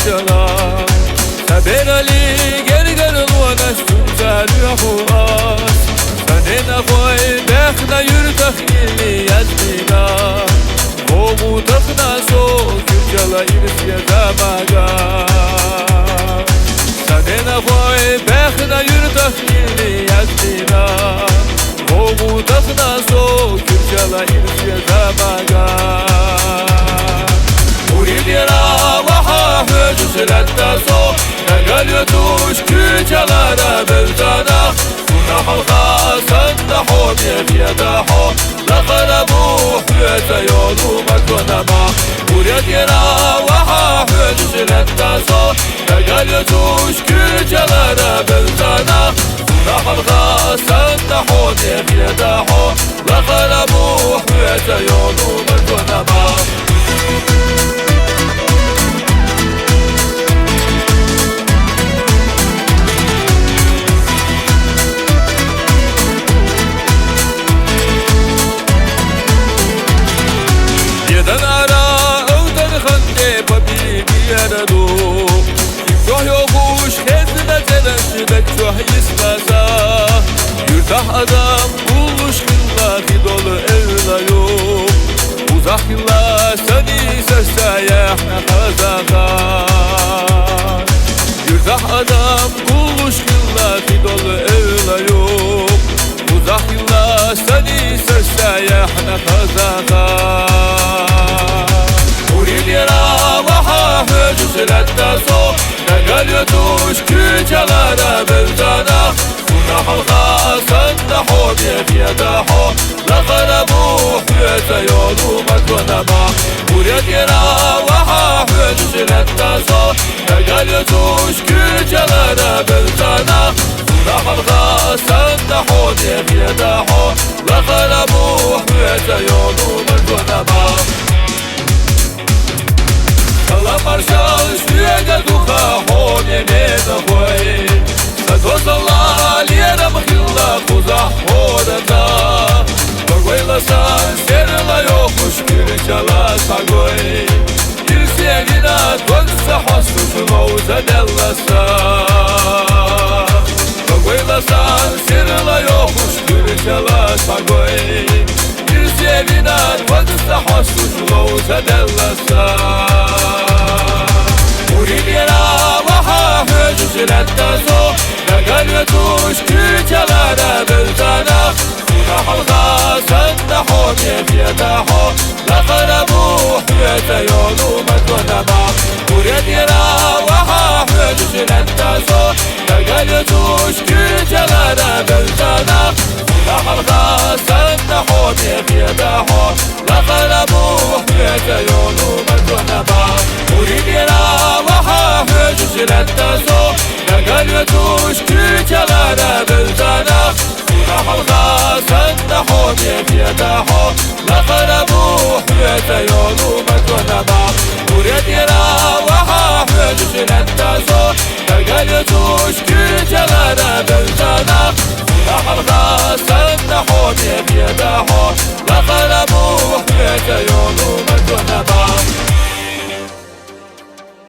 جلا سبين لي قرقر ونشتم تاريخ واس سنين أخوي بخنا يرتخ إلي يزمينا قومو تخنا سوك جلا إرسي دماغا سنين أخوي بخنا يرتخ إلي يزمينا قومو تخنا سوك جلا إرسي دماغا Urilira vaha hücüsülette so Negal yutuş küçelere bildana Kuna halka sende hodif yedaho Lakarabu hüyete yolu mekonema Urilira vaha hücüsülette so Negal yutuş küçelere bildana Kuna halka sende hodif yedaho Lakarabu hüyete yolu mekonema Yeden ara öğden hande papi biyeradu İmzoh yokuş kezine teneşidek çoğ ismeza Yurtah adam buluş kıllaki dolu evla yok Uzak yıllar seni sessayahna kazakar Yurtah adam buluş kıllaki dolu evla yok Uzak yıllar seni sessayahna kazakar Urilira vaha hücüsülette so Negal yutuş küçelere bildana Kuna halka sende hodif yedaho Lakarabu hüyete yolu mekonema Urilira vaha hücüsülette so Negal yutuş küçelere bildana Kuna halka sende hodif yedaho Lakarabu hüyete yolu mekonema Kala marşal şüyege duha hone mena hoy Satozalla liyera mıhilla kuzah horata Kogoylasan serila yokuş kürçala sagoy Girsiyevina konsa hostuşun oğuza dellasa Kogoylasan serila yokuş kürçala sagoy Girsiyevina konsa hostuşun oğuza dellasa Urilira vaha hücüsülette so Negal yutuş küçelere bildana Kuna halka sende hodif yedaho Lakarabu hüyete yolu mekonema Urilira vaha hücüsülette so Negal yutuş küçelere bildana Kuna halka sende hodif yedaho Lakarabu hüyete yolu mekonema Urilira vaha hücüsülette so Negal yutuş küçelere bildana Kuna halka sende hodif yedaho Lakarabu hüyete yolu mekonema Urilira vaha hücüsülette so Negal yutuş küçelere bildana Kuna halka sende hodif yedaho Lakarabu hüyete yolu